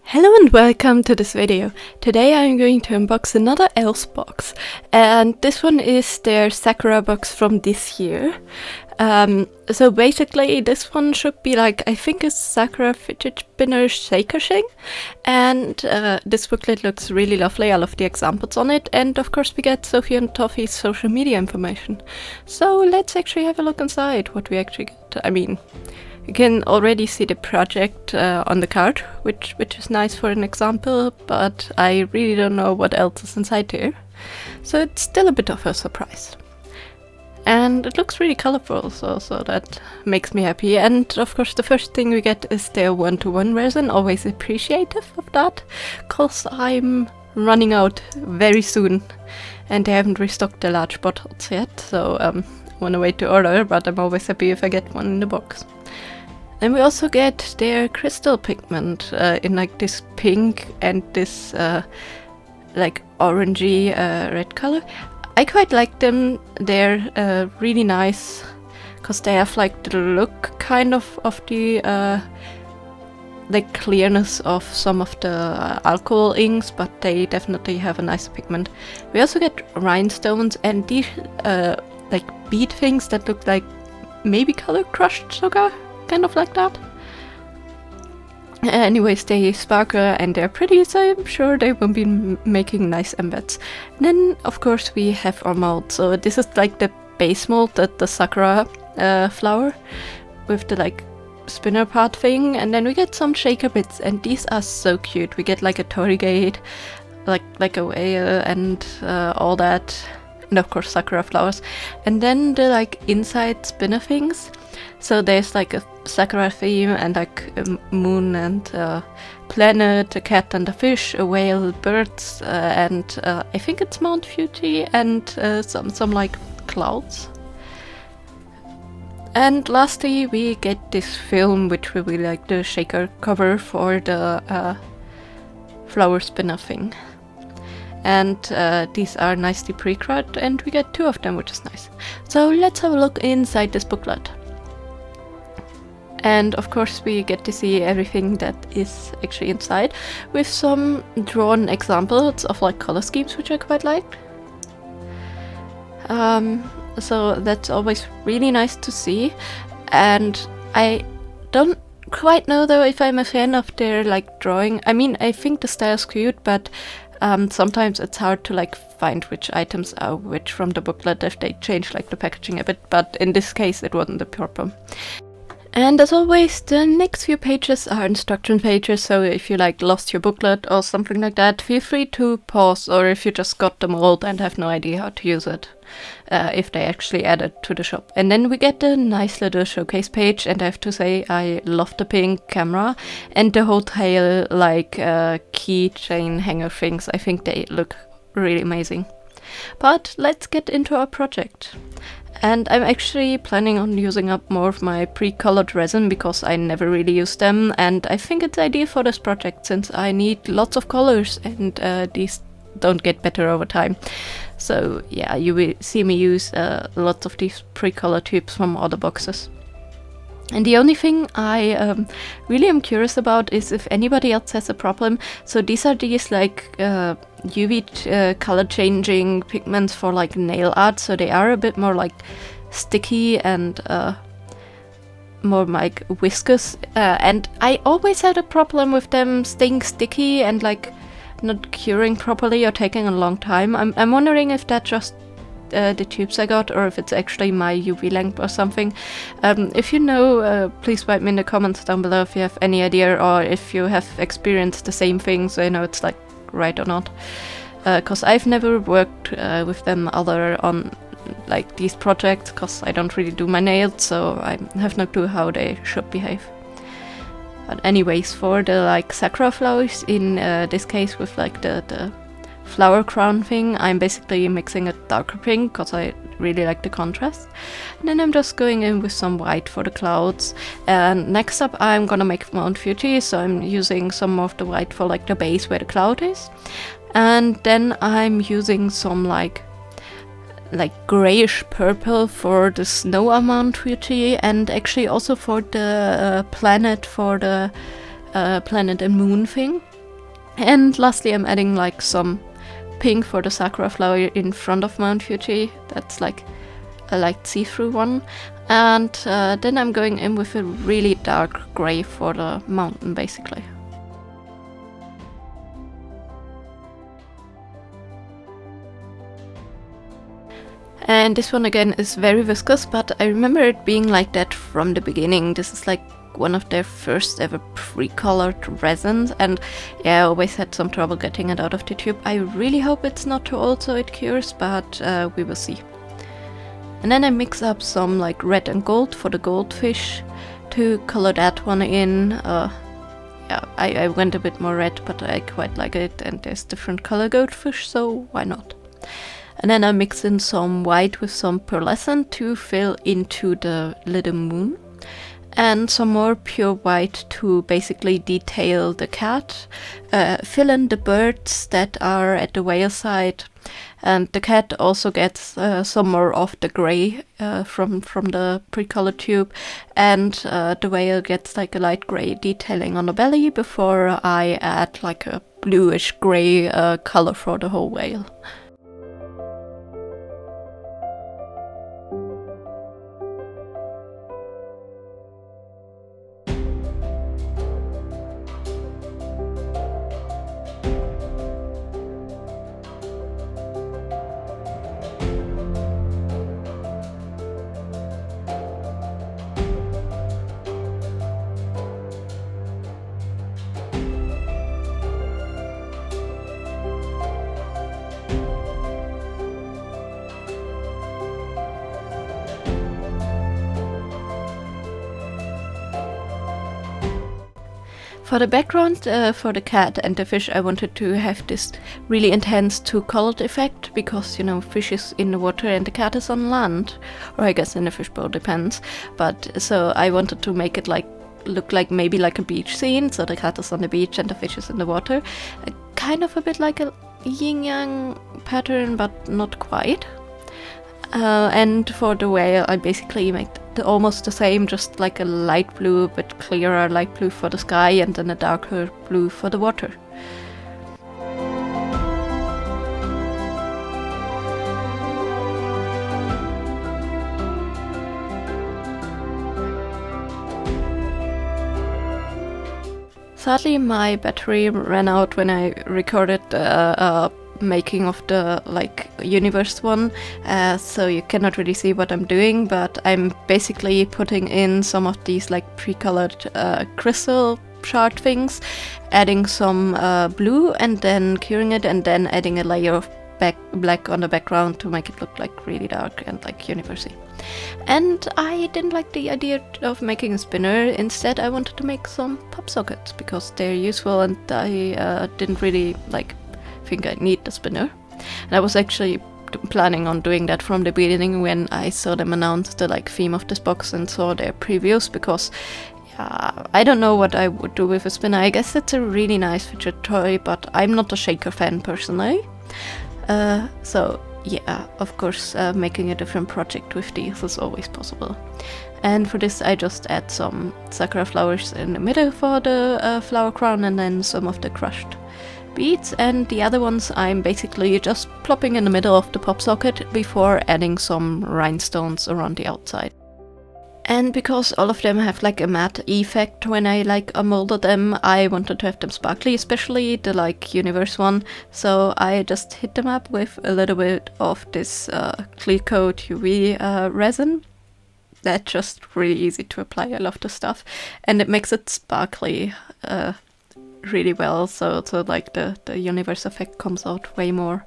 Hello and welcome to this video. Today I'm going to unbox another Elves box, and this one is their Sakura box from this year. So basically this one should be like, I think a Sakura fidget spinner shaker thing, and this booklet looks really lovely. I love the examples on it, and of course we get Sophie and Toffee's social media information. So let's actually have a look inside what we actually get. I mean, you can already see the project on the card, which is nice for an example, but I really don't know what else is inside here. So it's still a bit of a surprise. And it looks really colorful, so that makes me happy. And of course the first thing we get is their one-to-one resin, always appreciative of that, cause I'm running out very soon and they haven't restocked the large bottles yet, so I wanna wait to order, but I'm always happy if I get one in the box. And we also get their crystal pigment in like this pink and this like orangey red color. I quite like them. They're really nice because they have like the look kind of the like clearness of some of the alcohol inks, but they definitely have a nice pigment. We also get rhinestones and these like bead things that look like maybe color crushed sugar. Kind of like that. Anyways, they sparkle and they're pretty, so I'm sure they will be making nice embeds. And then, of course, we have our mold. So this is like the base mold, the Sakura flower with the like spinner part thing. And then we get some shaker bits, and these are so cute. We get like a Torigate, like a whale, and all that. And of course Sakura flowers. And then the like inside spinner things. So there's like a Sakura theme and like a moon and a planet, a cat and a fish, a whale, birds, and I think it's Mount Fuji and some like clouds. And lastly we get this film, which will be like the shaker cover for the flower spinner thing. And these are nicely pre-cut, and we get 2 of them, which is nice. So let's have a look inside this booklet. And of course we get to see everything that is actually inside, with some drawn examples of like color schemes, which I quite liked. So that's always really nice to see. And I don't quite know though if I'm a fan of their like drawing. I mean, I think the style's cute, but sometimes it's hard to like find which items are which from the booklet if they change like the packaging a bit, but in this case it wasn't a problem. And as always, the next few pages are instruction pages, so if you like lost your booklet or something like that, feel free to pause, or if you just got the mold and have no idea how to use it, if they actually add it to the shop. And then we get the nice little showcase page, and I have to say I love the pink camera and the hotel like keychain hanger things. I think they look really amazing. But let's get into our project. And I'm actually planning on using up more of my pre-colored resin because I never really use them, and I think it's ideal for this project since I need lots of colors and these don't get better over time. So yeah, you will see me use lots of these pre-colored tubes from other boxes. And the only thing I really am curious about is if anybody else has a problem. So these are these like UV color changing pigments for like nail art. So they are a bit more like sticky and more like viscous. And I always had a problem with them staying sticky and like not curing properly or taking a long time. I'm wondering if that just the tubes I got, or if it's actually my UV length or something. If you know, please write me in the comments down below if you have any idea, or if you have experienced the same thing, so I know it's like right or not. Cause I've never worked with them other on like these projects, cause I don't really do my nails, so I have no clue how they should behave. But anyways, for the like Sakura flowers, in this case with like the flower crown thing, I'm basically mixing a darker pink because I really like the contrast. And then I'm just going in with some white for the clouds. And next up I'm gonna make Mount Fuji, so I'm using some of the white for like the base where the cloud is. And then I'm using some like grayish purple for the snow on Mount Fuji, and actually also for the planet and moon thing. And lastly, I'm adding like some pink for the Sakura flower in front of Mount Fuji. That's like a light see-through one. And then I'm going in with a really dark gray for the mountain, basically. And this one again is very viscous, but I remember it being like that from the beginning. This is like one of their first ever pre-colored resins, and yeah, I always had some trouble getting it out of the tube. I really hope it's not too old so it cures, but we will see. And then I mix up some like red and gold for the goldfish to color that one in. Yeah, I went a bit more red, but I quite like it, and there's different color goldfish, so why not? And then I mix in some white with some pearlescent to fill into the little moon. And some more pure white to basically detail the cat. Fill in the birds that are at the whale side. And the cat also gets some more of the grey from the pre-colored tube. And the whale gets like a light grey detailing on the belly before I add like a bluish grey color for the whole whale. For the background, for the cat and the fish, I wanted to have this really intense two-colored effect, because, you know, fish is in the water and the cat is on land, or I guess in the fishbowl, depends. But so I wanted to make it like look like maybe like a beach scene, so the cat is on the beach and the fish is in the water, kind of a bit like a yin-yang pattern, but not quite. And for the whale, I basically make almost the same, just like a light blue, but clearer light blue for the sky, and then a darker blue for the water. Sadly, my battery ran out when I recorded making of the like universe one, so you cannot really see what I'm doing, but I'm basically putting in some of these like pre-colored crystal shard things, adding some blue and then curing it, and then adding a layer of black on the background to make it look like really dark and like university. And I didn't like the idea of making a spinner. Instead, I wanted to make some pop sockets because they're useful, and I didn't really like think I need the spinner. And I was actually planning on doing that from the beginning when I saw them announce the like theme of this box and saw their previews, because I don't know what I would do with a spinner. I guess it's a really nice fidget toy, but I'm not a shaker fan personally. So yeah, of course, making a different project with these is always possible. And for this I just add some sakura flowers in the middle for the flower crown, and then some of the crushed beads, and the other ones I'm basically just plopping in the middle of the pop socket before adding some rhinestones around the outside. And because all of them have like a matte effect when I like molded them, I wanted to have them sparkly, especially the like universe one, so I just hit them up with a little bit of this clear coat UV resin. That's just really easy to apply. I love the stuff, and it makes it sparkly really well, so like the universe effect comes out way more.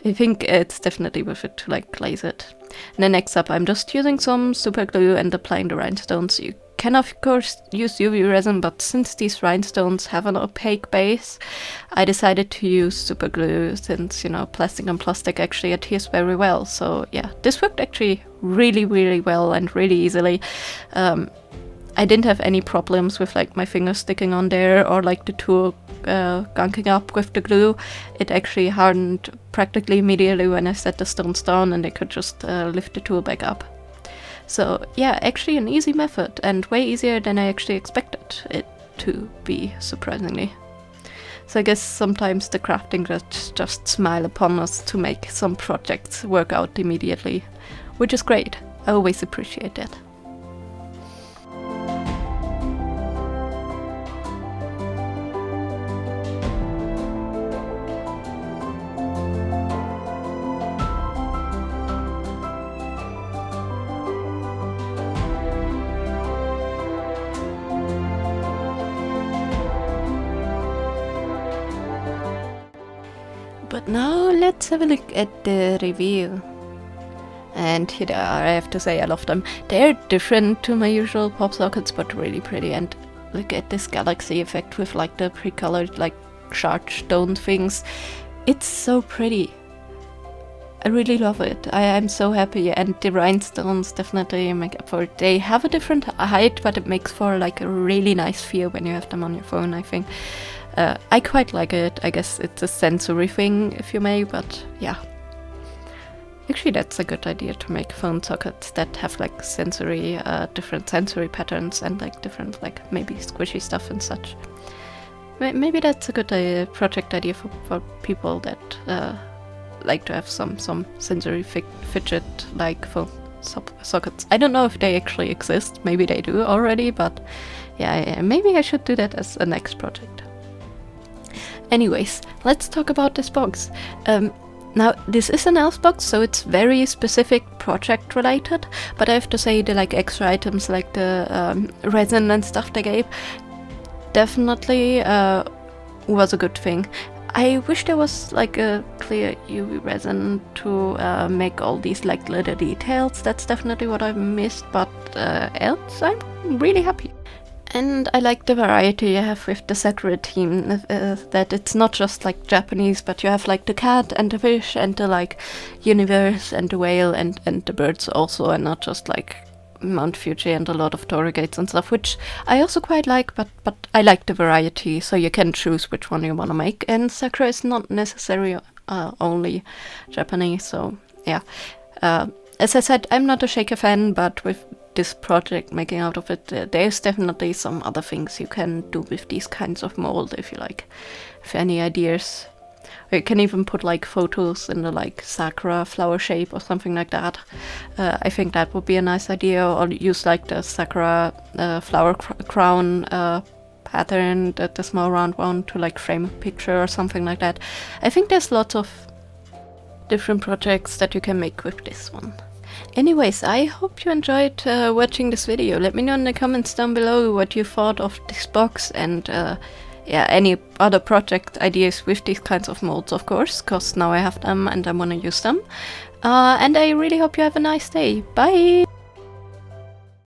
I think it's definitely worth it to like glaze it. And then next up, I'm just using some super glue and applying the rhinestones. You can of course use UV resin, but since these rhinestones have an opaque base, I decided to use super glue, since, you know, plastic on plastic actually adheres very well. So yeah, this worked actually really well and really easily. I didn't have any problems with like my fingers sticking on there or like the tool gunking up with the glue. It actually hardened practically immediately when I set the stones down, and I could just lift the tool back up. So yeah, actually an easy method, and way easier than I actually expected it to be, surprisingly. So I guess sometimes the crafting gods just smile upon us to make some projects work out immediately, which is great. I always appreciate that. But now let's have a look at the review. And here they are. I have to say I love them. They're different to my usual pop sockets, but really pretty. And look at this galaxy effect with like the pre-colored like shard stone things. It's so pretty. I really love it. I am so happy, and the rhinestones definitely make up for it. They have a different height, but it makes for like a really nice feel when you have them on your phone, I think. I quite like it. I guess it's a sensory thing, if you may, but yeah. Actually, that's a good idea to make phone sockets that have like sensory, different sensory patterns and like different, like maybe squishy stuff and such. Maybe that's a good project idea for people that like to have some sensory fidget like phone sockets. I don't know if they actually exist. Maybe they do already, but yeah, maybe I should do that as a next project. Anyways, let's talk about this box. Now, this is an Elves box, so it's very specific project related, but I have to say the like extra items like the resin and stuff they gave definitely was a good thing. I wish there was like a clear UV resin to make all these like little details. That's definitely what I missed, but else I'm really happy. And I like the variety you have with the Sakura team, that it's not just like Japanese, but you have like the cat and the fish and the like universe and the whale and the birds also, and not just like Mount Fuji and a lot of Torii-gates and stuff, which I also quite like, but I like the variety, so you can choose which one you want to make, and Sakura is not necessarily only Japanese, so yeah. As I said, I'm not a shaker fan, but with this project making out of it, there's definitely some other things you can do with these kinds of mold if you like. If any ideas, or you can even put like photos in the like Sakura flower shape or something like that. I think that would be a nice idea, or use like the Sakura flower crown pattern, the small round one, to like frame a picture or something like that. I think there's lots of different projects that you can make with this one. Anyways, I hope you enjoyed watching this video. Let me know in the comments down below what you thought of this box, and yeah, any other project ideas with these kinds of molds, of course, because now I have them and I want to use them. And I really hope you have a nice day. Bye!